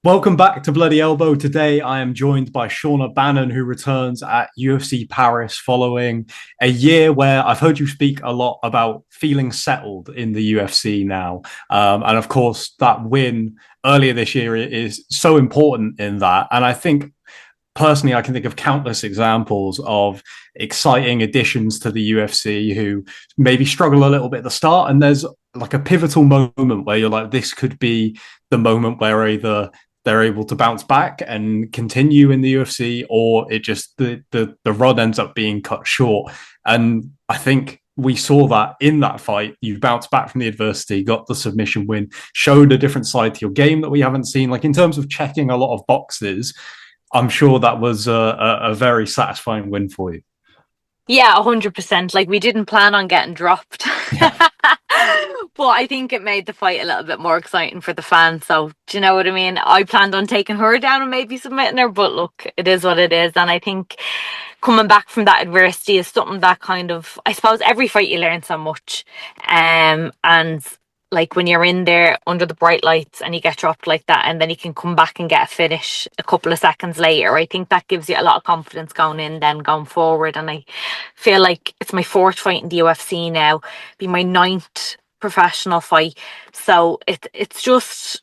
Welcome back to Bloody Elbow. Today, I am joined by Shauna Bannon, who returns at UFC Paris following a year where I've heard you speak a lot about feeling settled in the UFC now. And of course, that win earlier this year is so important in that. And I think personally, I can think of countless examples of exciting additions to the UFC who maybe struggle a little bit at the start. And there's like a pivotal moment where you're like, this could be the moment where either they're able to bounce back and continue in the UFC, or it just the run ends up being cut short. And I think we saw that in that fight. You bounced back from the adversity, got the submission win, showed a different side to your game that we haven't seen. Like in terms of checking a lot of boxes, I'm sure that was a very satisfying win for you. Yeah, 100%. Like we didn't plan on getting dropped. Yeah. But I think it made the fight a little bit more exciting for the fans. So, do you know what I mean? I planned on taking her down and maybe submitting her, but look, it is what it is. And I think coming back from that adversity is something that kind of, I suppose, every fight you learn so much. And like when you're in there under the bright lights and you get dropped like that, and then you can come back and get a finish a couple of seconds later, I think that gives you a lot of confidence going in, then going forward. And I feel like it's my fourth fight in the UFC now, be my ninth professional fight. So it's just,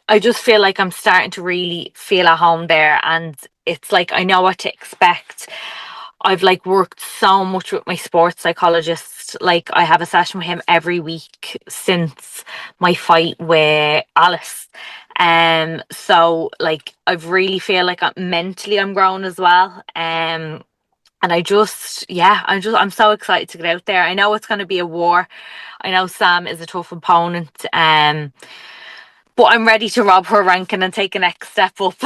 I just feel like I'm starting to really feel at home there, and it's like I know what to expect. I've like worked so much with my sports psychologist. Like I have a session with him every week since my fight with Alice. So like I really feel like I'm growing as well. And I'm so excited to get out there. I know it's going to be a war. I know Sam is a tough opponent. But I'm ready to rob her ranking and take a next step up.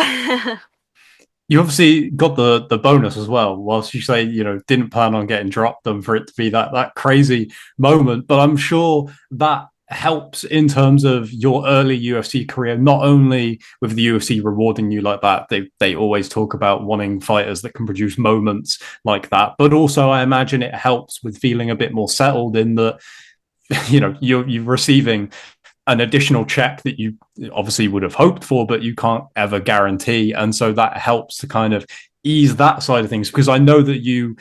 You obviously got the bonus as well. Whilst you say didn't plan on getting dropped, and for it to be that crazy moment, but I'm sure that helps in terms of your early UFC career. Not only with the UFC rewarding you like that, they always talk about wanting fighters that can produce moments like that, but also I imagine it helps with feeling a bit more settled in that you're receiving an additional check that you obviously would have hoped for, but you can't ever guarantee. And so that helps to kind of ease that side of things, because I know that you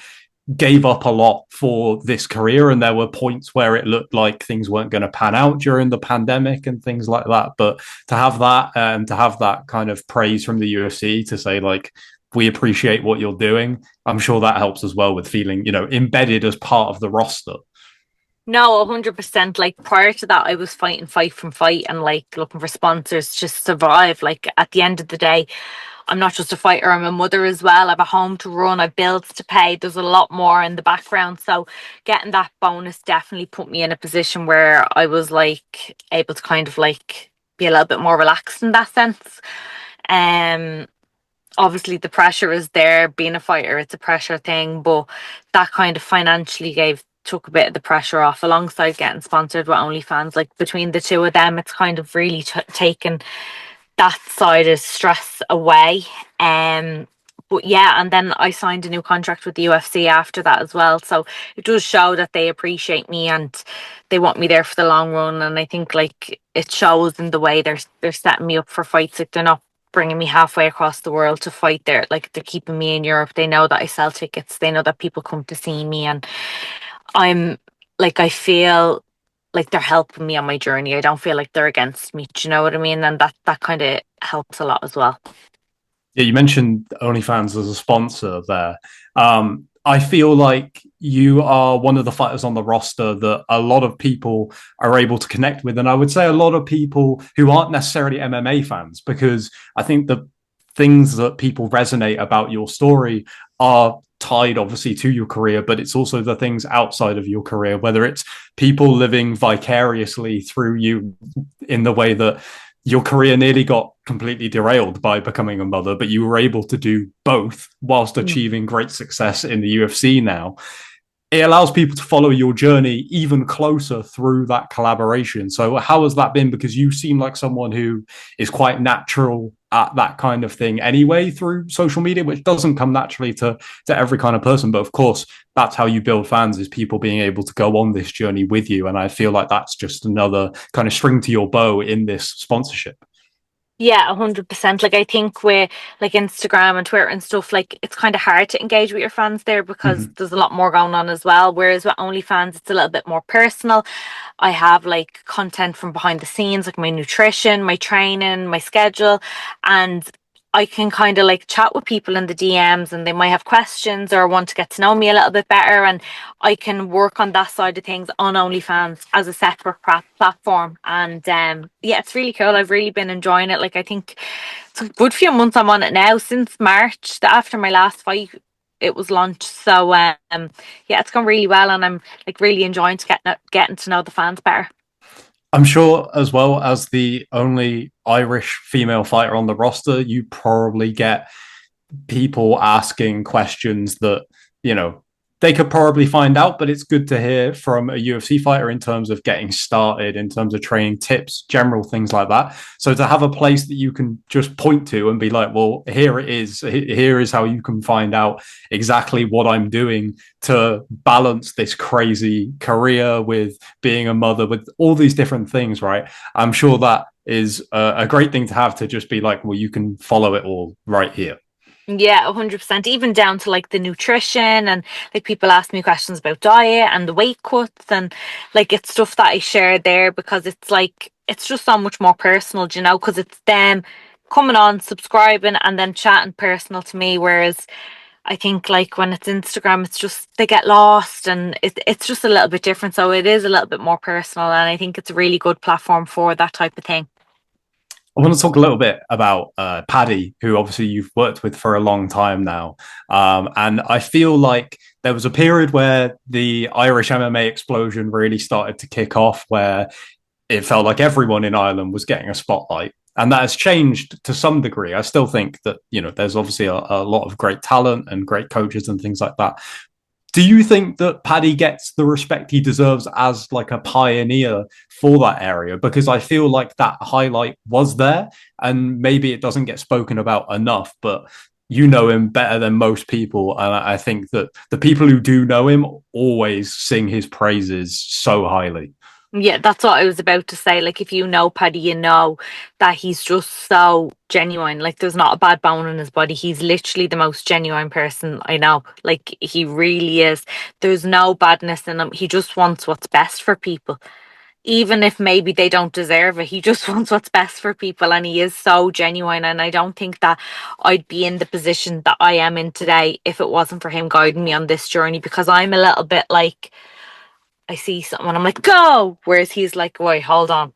gave up a lot for this career, and there were points where it looked like things weren't going to pan out during the pandemic and things like that. But to have that and to have that kind of praise from the UFC to say like, we appreciate what you're doing, I'm sure that helps as well with feeling embedded as part of the roster. No, 100%. Like prior to that, I was fighting fight from fight and like looking for sponsors to survive. Like at the end of the day, I'm not just a fighter, I'm a mother as well. I have a home to run, I've bills to pay. There's a lot more in the background. So getting that bonus definitely put me in a position where I was like able to kind of like be a little bit more relaxed in that sense. Um Obviously the pressure is there being a fighter, it's a pressure thing, but that kind of financially gave took a bit of the pressure off alongside getting sponsored with OnlyFans. Like between the two of them, it's kind of really taken that side of stress away. But yeah, and then I signed a new contract with the UFC after that as well. So it does show that they appreciate me and they want me there for the long run. And I think like it shows in the way they're setting me up for fights. Like they're not bringing me halfway across the world to fight there. Like they're keeping me in Europe. They know that I sell tickets. They know that people come to see me, and I'm like I feel like they're helping me on my journey. I don't feel like they're against me. Do you know what I mean? And that kind of helps a lot as well. Yeah, you mentioned OnlyFans as a sponsor there. I feel like you are one of the fighters on the roster that a lot of people are able to connect with. And I would say a lot of people who aren't necessarily MMA fans, because I think the things that people resonate about your story are tied obviously to your career, but it's also the things outside of your career, whether it's people living vicariously through you in the way that your career nearly got completely derailed by becoming a mother, but you were able to do both whilst Mm. achieving great success in the UFC now. It allows people to follow your journey even closer through that collaboration. So how has that been? Because you seem like someone who is quite natural at that kind of thing anyway through social media, which doesn't come naturally to every kind of person. But of course, that's how you build fans, is people being able to go on this journey with you. And I feel like that's just another kind of string to your bow in this sponsorship. Yeah, 100%. Like I think with like Instagram and Twitter and stuff, like it's kind of hard to engage with your fans there because Mm-hmm. there's a lot more going on as well. Whereas with OnlyFans, it's a little bit more personal. I have like content from behind the scenes, like my nutrition, my training, my schedule, and I can kind of like chat with people in the DMs and they might have questions or want to get to know me a little bit better. And I can work on that side of things on OnlyFans as a separate platform. And yeah, it's really cool. I've really been enjoying it. Like, I think it's a good few months I'm on it now since March, after my last fight. It was launched, so yeah, it's gone really well, and I'm like really enjoying getting to know the fans better. I'm sure, as well as the only Irish female fighter on the roster, you probably get people asking questions that, you know, they could probably find out, but it's good to hear from a UFC fighter in terms of getting started, in terms of training tips, general things like that. So to have a place that you can just point to and be like, well, here it is. Here is how you can find out exactly what I'm doing to balance this crazy career with being a mother, with all these different things, right? I'm sure that is a great thing to have, to just be like, well, you can follow it all right here. Yeah, 100%. Even down to like the nutrition, and like people ask me questions about diet and the weight cuts, and like it's stuff that I share there because it's like it's just so much more personal, you know, because it's them coming on, subscribing, and then chatting personal to me. Whereas I think like when it's Instagram, it's just they get lost, and it's just a little bit different. So it is a little bit more personal, and I think it's a really good platform for that type of thing. I want to talk a little bit about Paddy, who obviously you've worked with for a long time now. And I feel like there was a period where the Irish MMA explosion really started to kick off, where it felt like everyone in Ireland was getting a spotlight. And that has changed to some degree. I still think that, you know, there's obviously a lot of great talent and great coaches and things like that. Do you think that Paddy gets the respect he deserves as like a pioneer for that area? Because I feel like that highlight was there, and maybe it doesn't get spoken about enough, but you know him better than most people. And I think that the people who do know him always sing his praises so highly. Yeah, that's what I was about to say. Like, if you know Paddy, you know that he's just so genuine. Like, there's not a bad bone in his body. He's literally the most genuine person I know. Like, he really is. There's no badness in him. He just wants what's best for people. Even if maybe they don't deserve it, he just wants what's best for people. And he is so genuine. And I don't think that I'd be in the position that I am in today if it wasn't for him guiding me on this journey, because I'm a little bit like, I see someone, I'm like, go. Whereas he's like, wait, hold on.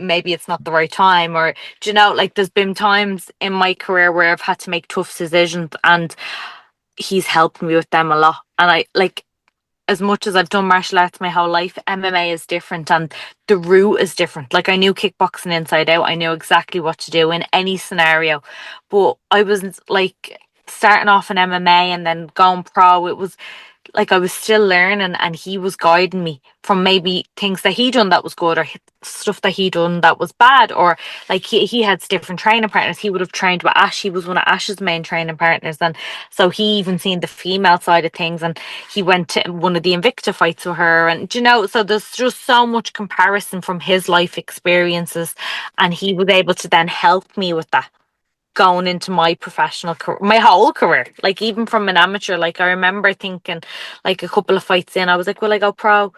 Maybe it's not the right time. Or, do you know, like there's been times in my career where I've had to make tough decisions, and he's helped me with them a lot. And I like, as much as I've done martial arts my whole life, MMA is different and the route is different. Like I knew kickboxing inside out. I knew exactly what to do in any scenario. But I wasn't like starting off in MMA and then going pro. It was like I was still learning, and he was guiding me from maybe things that he done that was good, or stuff that he done that was bad, or like he had different training partners. He would have trained with Ash. He was one of Ash's main training partners, and so he even seen the female side of things, and he went to one of the Invicta fights with her, and you know, so there's just so much comparison from his life experiences, and he was able to then help me with that going into my professional career, my whole career. Like even from an amateur, like I remember thinking, like a couple of fights in, I was like, "Will I go pro?"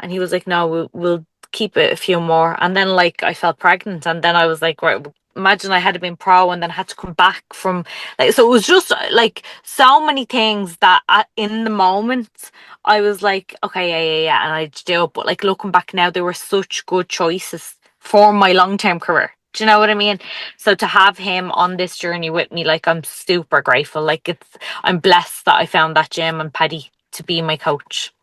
And he was like, "No, we'll keep it a few more." And then like I felt pregnant, and then I was like, "Right." Imagine I had been pro and then had to come back from like, so it was just like so many things that in the moment I was like, okay, yeah, and I do it. But like looking back now, there were such good choices for my long term career. Do you know what I mean? So to have him on this journey with me, like I'm super grateful. Like I'm blessed that I found that gym and Paddy to be my coach.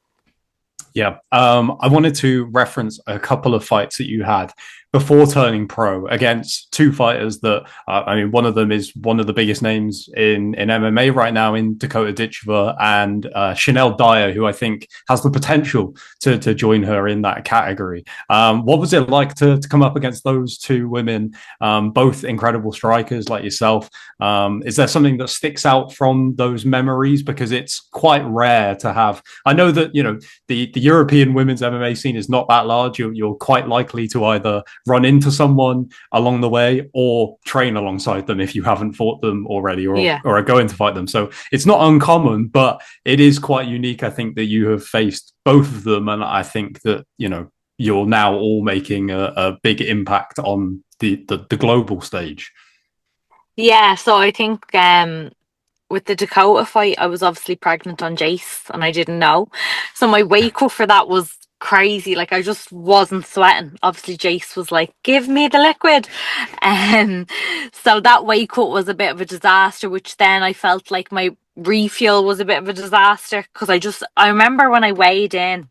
Yeah. I wanted to reference a couple of fights that you had before turning pro against two fighters that, I mean, one of them is one of the biggest names in MMA right now, in Dakota Ditcheva, and Chanel Dyer, who I think has the potential to join her in that category. What was it like to come up against those two women, both incredible strikers like yourself? Is there something that sticks out from those memories? Because it's quite rare to have. I know that, you know, the European women's MMA scene is not that large. You're quite likely to either run into someone along the way or train alongside them if you haven't fought them already Yeah. or are going to fight them. So it's not uncommon, but it is quite unique, I think, that you have faced both of them. And I think that, you're now all making a big impact on the global stage. Yeah, so I think with the Dakota fight, I was obviously pregnant on Jace and I didn't know. So my weight cut for that was crazy. Like I just wasn't sweating. Obviously Jace was like, give me the liquid. And so that weight cut was a bit of a disaster, which then I felt like my refuel was a bit of a disaster because I remember when I weighed in,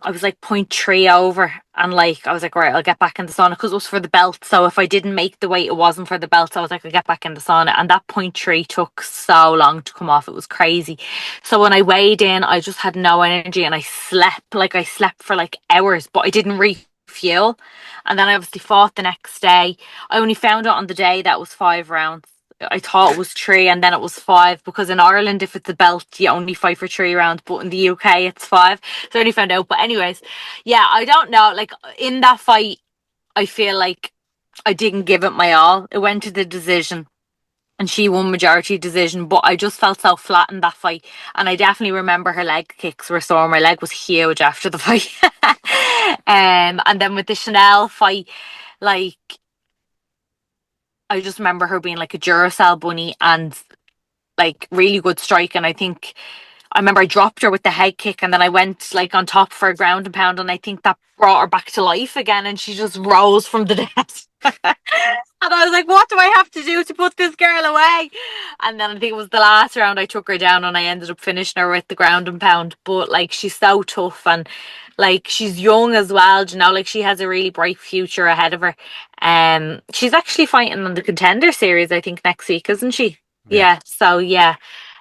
I was like point 0.3 over, and like I was like, right, I'll get back in the sauna because it was for the belt. So if I didn't make the weight, it wasn't for the belt. So I was like, I'll get back in the sauna, and that point 0.3 took so long to come off. It was crazy. So when I weighed in, I just had no energy, and I slept for like hours, but I didn't refuel. And then I obviously fought the next day. I only found out on the day that was 5 rounds. I thought it was 3 and then it was 5 because in Ireland, if it's a belt, you only fight for 3 rounds, but in the UK, it's 5. So I only found out. But, anyways, yeah, I don't know. Like in that fight, I feel like I didn't give it my all. It went to the decision and she won majority decision, but I just felt so flat in that fight. And I definitely remember her leg kicks were sore. My leg was huge after the fight. And then with the Chanel fight, like, I just remember her being like a Duracell bunny and like really good strike. And I remember I dropped her with the head kick and then I went like on top for a ground and pound and I think that brought her back to life again and she just rose from the dead. And I was like, what do I have to do to put this girl away? And then I think it was the last round I took her down and I ended up finishing her with the ground and pound. But like she's so tough and like she's young as well, like she has a really bright future ahead of her. She's actually fighting on the Contender Series, I think, next week, isn't she? Yeah. Yeah, so yeah.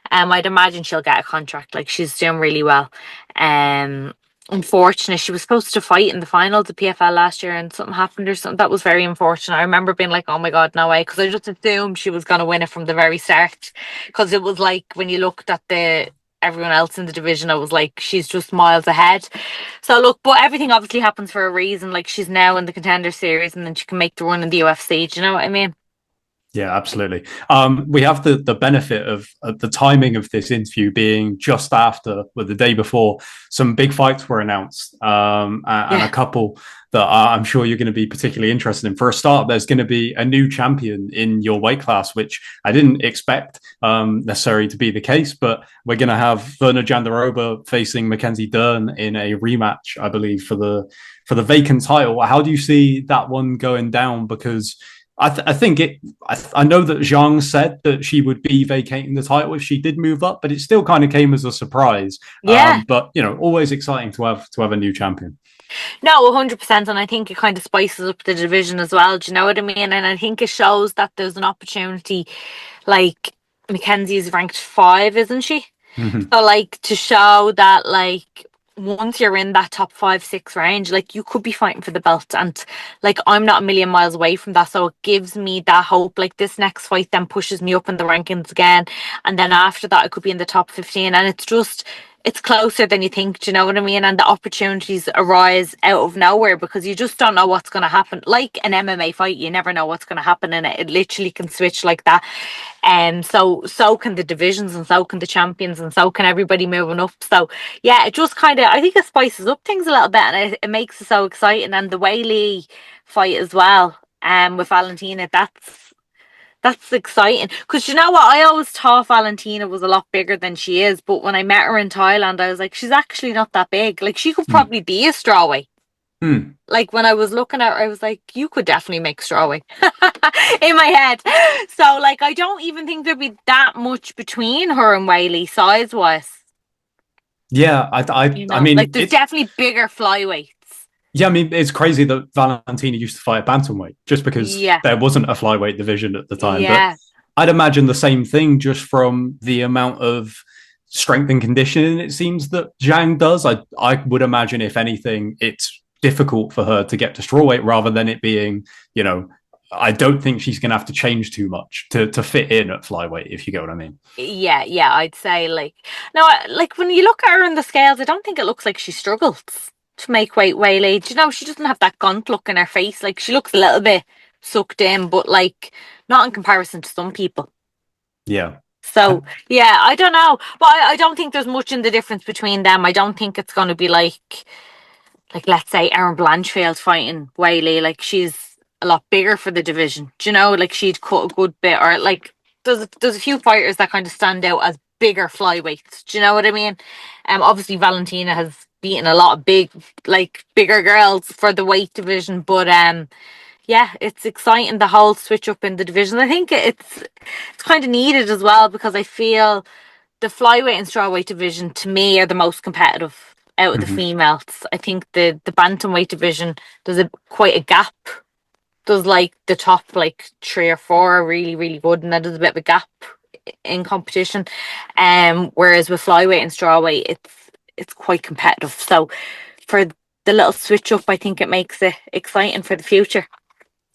I'd imagine she'll get a contract. Like she's doing really well. Um, Unfortunate. She was supposed to fight in the finals of PFL last year, and something happened or something. That was very unfortunate. I remember being like, "Oh my god, no way!" Because I just assumed she was going to win it from the very start. Because it was like when you looked at the everyone else in the division, I was like, she's just miles ahead. So look, but everything obviously happens for a reason. Like she's now in the Contender Series, and then she can make the run in the UFC. Do you know what I mean? Yeah, absolutely. We have the benefit of the timing of this interview being just after, well, the day before, some big fights were announced, and a Yeah. couple that I'm sure you're going to be particularly interested in. For a start, there's going to be a new champion in your weight class, which I didn't expect necessarily to be the case, but we're going to have Verna Jandaroba facing Mackenzie Dern in a rematch, I believe, for the vacant title. How do you see that one going down? Because I think it. I know that Zhang said that she would be vacating the title if she did move up, but it still kind of came as a surprise. Yeah. But always exciting to have a new champion. No, 100%. And I think it kind of spices up the division as well. Do you know what I mean? And I think it shows that there's an opportunity. Like, Mackenzie is ranked 5, isn't she? So, like, to show that, like, once you're in that top 5, 6 range, like, you could be fighting for the belt. And, like, I'm not a million miles away from that. So, it gives me that hope. Like, this next fight then pushes me up in the rankings again. And then after that, I could be in the top 15. And it's closer than you think. Do you know what I mean? And the opportunities arise out of nowhere because you just don't know what's going to happen. Like an MMA fight, you never know what's going to happen in it. It literally can switch like that. And so can the divisions and so can the champions and so can everybody moving up. So yeah, it just kind of, I think it spices up things a little bit and it makes it so exciting. And the Weili fight as well, with Valentina, that's exciting. Because you know what? I always thought Valentina was a lot bigger than she is. But when I met her in Thailand, I was like, she's actually not that big. Like, she could Hmm. probably be a strawweight. Hmm. Like, when I was looking at her, I was like, you could definitely make strawweight in my head. So, like, I don't even think there'd be that much between her and Whaley size wise. Yeah, I Like, mean there's it. definitely bigger flyweights. Yeah, I mean it's crazy that Valentina used to fight bantamweight just because Yeah. there wasn't a flyweight division at the time. But Yeah. I'd imagine the same thing just from the amount of strength and conditioning it seems that Zhang does. I would imagine if anything, it's difficult for her to get to strawweight rather than it being, you know, I don't think she's going to have to change too much to fit in at flyweight, if you get what I mean. Yeah, yeah, I'd say like no, like when you look at her in the scales, I don't think it looks like she struggles. to make weight Weili. Do you know, she doesn't have that gaunt look in her face. Like, she looks a little bit sucked in, but like not in comparison to some people. Yeah. So yeah, I don't know, but I don't think there's much in the difference between them. I don't think it's going to be like let's say Erin Blanchfield fighting Weili. Like, she's a lot bigger for the division. Do you know? Like, she'd cut a good bit, or like there's a few fighters that kind of stand out as bigger flyweights. Do you know what I mean? Obviously Valentina has beaten a lot of bigger girls for the weight division, but yeah, it's exciting, the whole switch up in the division. I think it's kind of needed as well, because I feel the flyweight and strawweight division to me are the most competitive out of the Mhm. females. I think the bantamweight division, there's quite a gap. There's like the top like three or four are really really good, and then there's a bit of a gap in competition. Whereas with flyweight and strawweight, it's quite competitive. So for the little switch up, I think it makes it exciting for the future.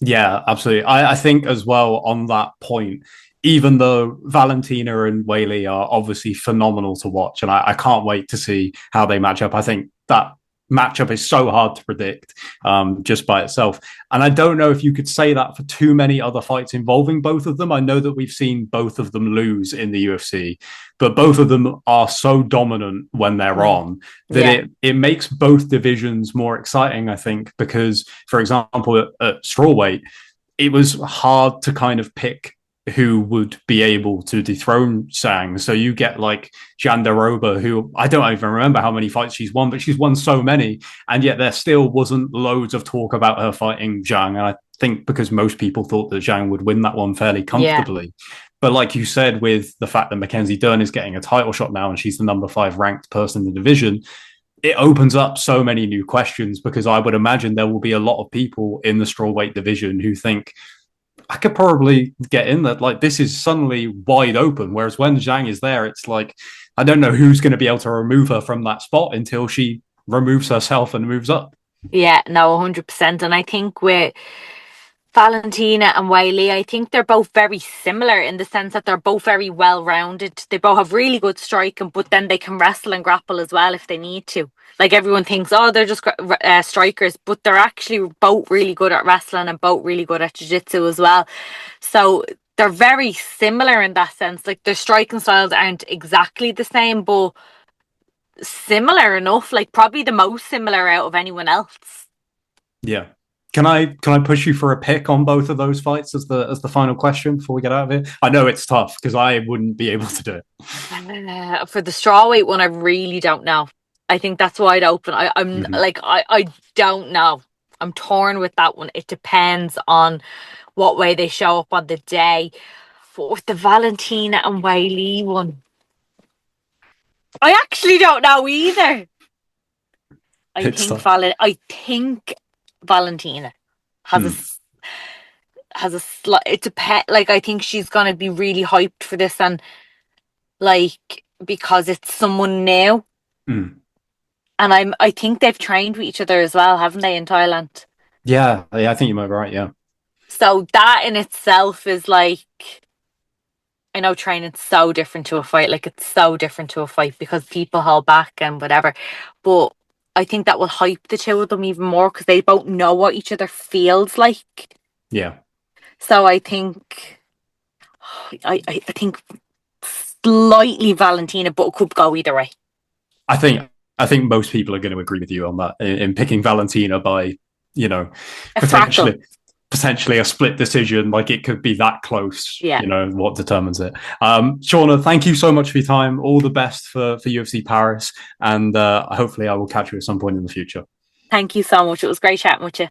Yeah, absolutely. I think as well on that point, even though Valentina and Whaley are obviously phenomenal to watch, and I can't wait to see how they match up. I think that matchup is so hard to predict just by itself. And I don't know if you could say that for too many other fights involving both of them. I know that we've seen both of them lose in the UFC, but both of them are so dominant when they're Mm. on that Yeah. it makes both divisions more exciting, I think, because, for example, at strawweight, it was hard to kind of pick who would be able to dethrone Sang. So you get like Jandaroba, who I don't even remember how many fights she's won, but she's won so many, and yet there still wasn't loads of talk about her fighting Zhang. And I think because most people thought that Zhang would win that one fairly Yeah. comfortably. But like you said, with the fact that Mackenzie Dern is getting a title shot now and she's the number 5 ranked person in the division, it opens up so many new questions, because I would imagine there will be a lot of people in the strawweight division who think I could probably get in that. Like, this is suddenly wide open. Whereas when Zhang is there, it's like I don't know who's going to be able to remove her from that spot until she removes herself and moves up. Yeah, no, 100%. And I think with Valentina and Wiley, I think they're both very similar in the sense that they're both very well rounded. They both have really good striking, but then they can wrestle and grapple as well if they need to. Like, everyone thinks, oh, they're just strikers, but they're actually both really good at wrestling and both really good at jiu-jitsu as well. So they're very similar in that sense. Like, their striking styles aren't exactly the same, but similar enough. Like, probably the most similar out of anyone else. Yeah. Can I push you for a pick on both of those fights as the final question before we get out of here? I know it's tough because I wouldn't be able to do it. For the strawweight one, I really don't know. I think that's wide open. I'm Mm-hmm. like I don't know. I'm torn with that one. It depends on what way they show up on the day. But with the Valentina and Weili one, I actually don't know either. It's tough. I think Valentina has Hmm. has a slight. It's a pet. Like, I think she's gonna be really hyped for this, and like because it's someone new. Hmm. And I think they've trained with each other as well, haven't they, in Thailand? Yeah, I think you might be right. Yeah. So that in itself is like, I know training's so different to a fight, like it's so different to a fight because people hold back and whatever. But I think that will hype the two of them even more because they both know what each other feels like. Yeah. So I think I think slightly Valentina, but it could go either way. I think I think most people are going to agree with you on that in picking Valentina by, you know, A fractal. potentially potentially a split decision. Like, it could be that close. Yeah. You know what determines it. Shauna, thank you so much for your time. All the best for UFC Paris, and hopefully I will catch you at some point in the future. Thank you so much. It was great chatting with you.